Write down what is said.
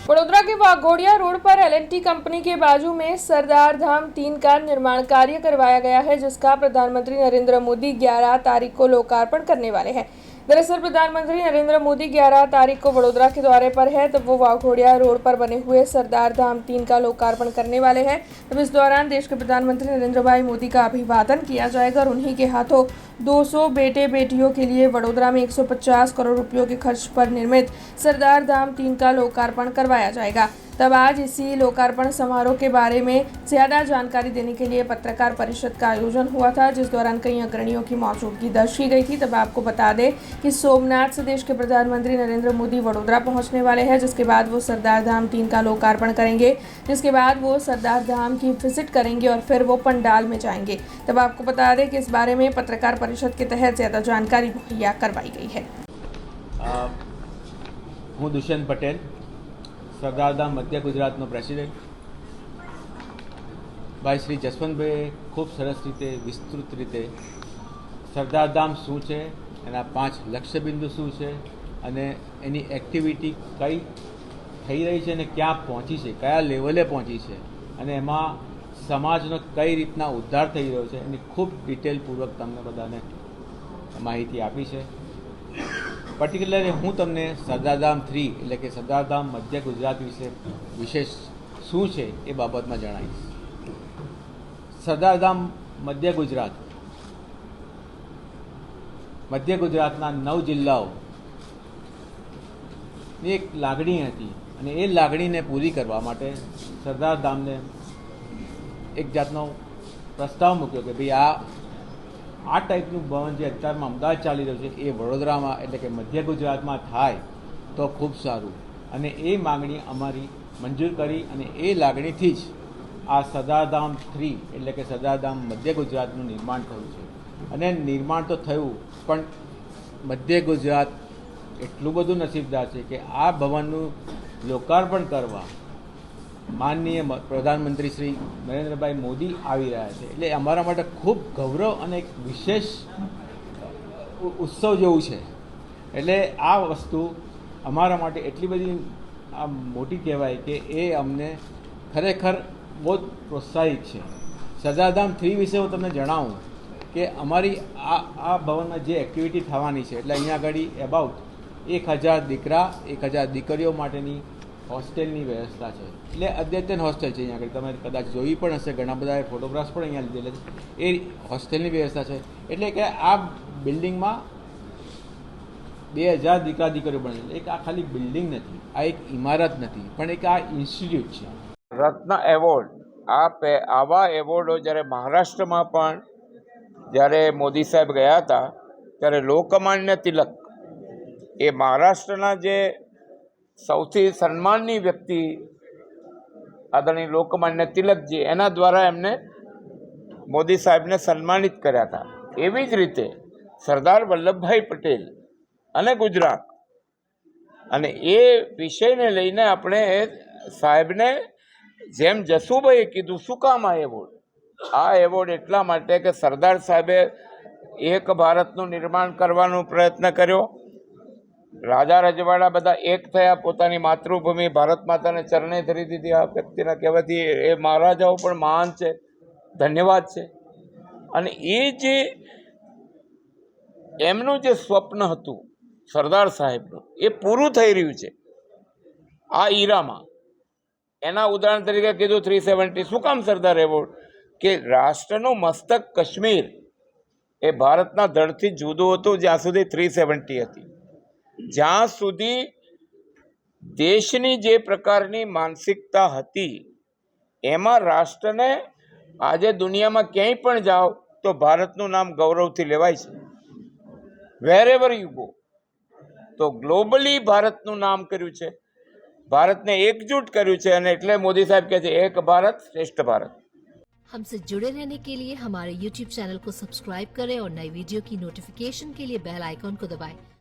वडोदरा के वाघोड़िया रोड पर L&T company के बाजू में सरदार धाम 3 का निर्माण कार्य करवाया गया है, जिसका प्रधानमंत्री नरेंद्र मोदी 11 तारीख को लोकार्पण करने वाले हैं। दरअसल प्रधानमंत्री नरेंद्र मोदी 11 तारीख को वडोदरा के दौरे पर है, तब वो वाघोड़िया रोड पर बने हुए सरदार धाम 3 का लोकार्पण करने वाले हैं। तब इस दौरान देश के प्रधानमंत्री नरेंद्र भाई मोदी का अभिवादन किया जाएगा और उन्हीं के हाथों 200 बेटे बेटियों के लिए वडोदरा में 150 करोड़ रुपयों के खर्च पर निर्मित सरदार धाम 3 का लोकार्पण करवाया जाएगा। तब आज इसी लोकार्पण समारोह के बारे में ज्यादा जानकारी देने के लिए पत्रकार परिषद का आयोजन हुआ था, जिस दौरान कई अग्रणियों की मौजूदगी दर्ज की गई थी। तब आपको बता दें कि सोमनाथ से देश के प्रधानमंत्री नरेंद्र मोदी वडोदरा पहुंचने वाले हैं, जिसके बाद वो सरदार धाम 3 का लोकार्पण करेंगे, जिसके बाद वो सरदार धाम की विजिट करेंगे और फिर वो पंडाल में जाएंगे। तब आपको बता दें कि इस बारे में पत्रकार परिषद के तहत ज्यादा जानकारी मुहैया करवाई गई है। હું દુષ્યંત પટેલ, સરદારધામ મધ્ય ગુજરાતનો પ્રેસિડેન્ટ। ભાઈ શ્રી જસવંતભાઈએ ખૂબ સરસ રીતે વિસ્તૃત રીતે સરદારધામ શું છે, એના 5 લક્ષ્યબિંદુ શું છે અને એની એક્ટિવિટી કઈ થઈ રહી છે અને ક્યાં પહોંચી છે, કયા લેવલે પહોંચી છે અને એમાં સમાજનો કઈ રીતના ઉદ્ધાર થઈ રહ્યો છે એની ખૂબ ડિટેલપૂર્વક તમને બધાને માહિતી આપી છે। પર્ટિક્યુલરલી હું તમને સરદારધામ 3 એટલે કે સરદારધામ મધ્ય ગુજરાત વિશે વિશેષ શું છે એ બાબતમાં જણાવીશ। સરદારધામ મધ્ય ગુજરાતના 9 જિલ્લાઓની એક લાગણી હતી અને એ લાગણીને પૂરી કરવા માટે સરદારધામને એક જાતનો પ્રસ્તાવ મૂક્યો કે ભાઈ આ ટાઈપનું ભવન જે અત્યારમાં અમદાવાદ ચાલી રહ્યું છે એ વડોદરામાં એટલે કે મધ્ય ગુજરાતમાં થાય તો ખૂબ સારું, અને એ માગણી અમારી મંજૂર કરી અને એ લાગણીથી જ આ સરદારધામ 3 એટલે કે સરદારધામ મધ્ય ગુજરાતનું નિર્માણ થયું છે। અને નિર્માણ તો થયું, પણ મધ્ય ગુજરાત એટલું બધું નસીબદાર છે કે આ ભવનનું લોકાર્પણ કરવા માનનીય પ્રધાનમંત્રી શ્રી નરેન્દ્રભાઈ મોદી આવી રહ્યા છે, એટલે અમારા માટે ખૂબ ગૌરવ અને એક વિશેષ ઉત્સવ જેવું છે। એટલે આ વસ્તુ અમારા માટે એટલી બધી આ મોટી કહેવાય કે એ અમને ખરેખર બહુ પ્રોત્સાહિત છે। સરદારધામ 3 વિશે હું તમને જણાવું કે અમારી આ ભવનમાં જે એક્ટિવિટી થવાની છે, એટલે અહીંયા આગળ એબાઉટ 1000 દીકરા 1000 દીકરીઓ માટેની હોસ્ટેલની વ્યવસ્થા છે, એટલે અદ્યતન હોસ્ટેલ છે। અહીંયા આગળ તમે કદાચ જોઈ પણ હશે, ઘણા બધા ફોટોગ્રાફ્સ પણ અહીંયા લીધેલા છે। એ હોસ્ટેલની વ્યવસ્થા છે, એટલે કે આ બિલ્ડિંગમાં 2000 દીકરા દીકરીઓ બને છે। એક આ ખાલી બિલ્ડિંગ નથી, આ એક ઇમારત નથી, પણ એક આ ઇન્સ્ટિટ્યૂટ છે। રત્ન એવોર્ડ આવા એવોર્ડો જ્યારે મહારાષ્ટ્રમાં પણ જ્યારે મોદી સાહેબ ગયા હતા ત્યારે લોકમાન્ય તિલક એ મહારાષ્ટ્રના જે સૌથી સન્માનની વ્યક્તિ આદરણીય લોકમાન્ય તિલકજી, એના દ્વારા એમને મોદી સાહેબને સન્માનિત કર્યા હતા। એવી જ રીતે સરદાર વલ્લભભાઈ પટેલ અને ગુજરાત, અને એ વિષયને લઈને આપણે સાહેબને જેમ જસુભાઈએ કીધું શું કામ આ એવોર્ડ એટલા માટે કે સરદાર સાહેબે એક ભારતનું નિર્માણ કરવાનો પ્રયત્ન કર્યો। રાજા રજવાડા બધા એક થયા, પોતાની માતૃભૂમિ ભારત માતાને ચરણે ધરી દીધી। આ વ્યક્તિના કહેવાથી એ મહારાજાઓ પણ મહાન છે, ધન્યવાદ છે। અને એ જે એમનું જે સ્વપ્ન હતું સરદાર સાહેબનું, એ પૂરું થઈ રહ્યું છે આ ઈરામાં। એના ઉદાહરણ તરીકે કીધું 370 શું કામ સરદાર એવોર્ડ કે રાષ્ટ્રનું મસ્તક કાશ્મીર એ ભારતના ધડથી જુદું હતું જ્યાં સુધી 370 હતી। જ્યાં સુધી દેશની જે પ્રકારની માનસિકતા હતી એમાં રાષ્ટ્રને આજે દુનિયામાં ક્યાંય પણ જાઓ તો ભારતનું નામ ગૌરવથી લેવાય છે, વેરેવર યુ ગો। તો ગ્લોબલી ભારતનું નામ કર્યું છે, ભારતને एकजुट કર્યું છે, અને એટલે મોદી સાહેબ કહે છે એક ભારત શ્રેષ્ઠ ભારત। हमसे जुड़े रहने के लिए हमारे YouTube चैनल को सब्सक्राइब करें और नई वीडियो की नोटिफिकेशन के लिए बेल आइकॉन को दबाएं।